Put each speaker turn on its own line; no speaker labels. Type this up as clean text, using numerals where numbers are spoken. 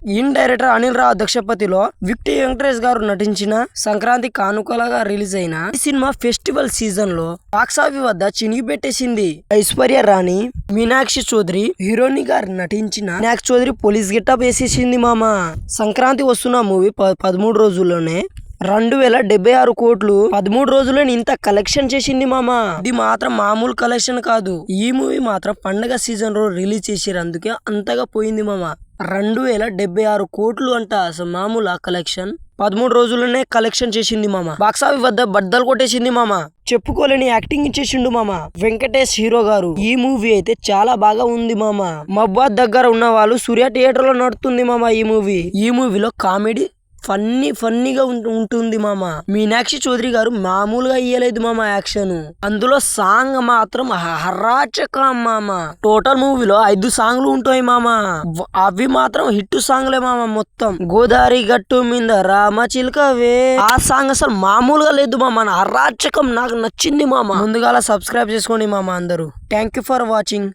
In director Anil Rao దక్షపతిలో Victory Venkatesh garu నటించిన సంక్రాంతి కానుకలుగా రిలీజ్ అయిన ఈ సినిమా ఫెస్టివల్ సీజన్ లో బాక్సాఫీస్ వద్ద చినిగిపెట్టేసింది. ఐశ్వర్య రాణి, మీనాక్షి చౌదరి హీరోయిన్ గారు నటించిన మీనాక్షి చౌదరి పోలీస్ గెటప్ వేసేసింది మామ. సంక్రాంతి వస్తున్న మూవీ 13 రోజుల్లోనే 2076 కోట్లు 13 రోజుల్లోనే ఇంత కలెక్షన్ చేసింది మామ. ఇది మాత్రం మామూలు కలెక్షన్ కాదు. ఈ మూవీ మాత్రం పండగ సీజన్ లో రిలీజ్ చేసారు, అందుకే అంతగా పోయింది మామ. 2076 కోట్లు అంట, అసలు మామూలు కలెక్షన్ 13 రోజుల్లోనే కలెక్షన్ చేసింది మామ. బాక్సాఫీస్ వద్ద బద్దలు కొట్టేసింది మామ. చెప్పుకోలేని యాక్టింగ్ ఇచ్చేసిండు మామ వెంకటేష్ హీరో గారు. ఈ మూవీ అయితే చాలా బాగా ఉంది మామ. మబ్బాద్ దగ్గర ఉన్న వాళ్ళు సూర్య థియేటర్ లో నడుతుంది మామ. ఈ మూవీలో కామెడీ ఫన్నీగా ఉంటుంది మామ. మీనాక్షి చౌదరి గారు మామూలుగా ఇయ్యలేదు మామ యాక్షన్. అందులో సాంగ్ మాత్రం హర్రాచకం మామ. టోటల్ మూవీలో 5 సాంగ్లు ఉంటాయి మామ. అవి మాత్రం హిట్ సాంగ్లే మామ. మొత్తం గోదావరి గట్టు మీద రామ చిలకవే, ఆ సాంగ్ అసలు మామూలుగా లేదు మామ. హర్రాచకం నాకు నచ్చింది మామ. ముందుగా సబ్స్క్రైబ్ చేసుకోండి మామ అందరూ. Thank you for watching.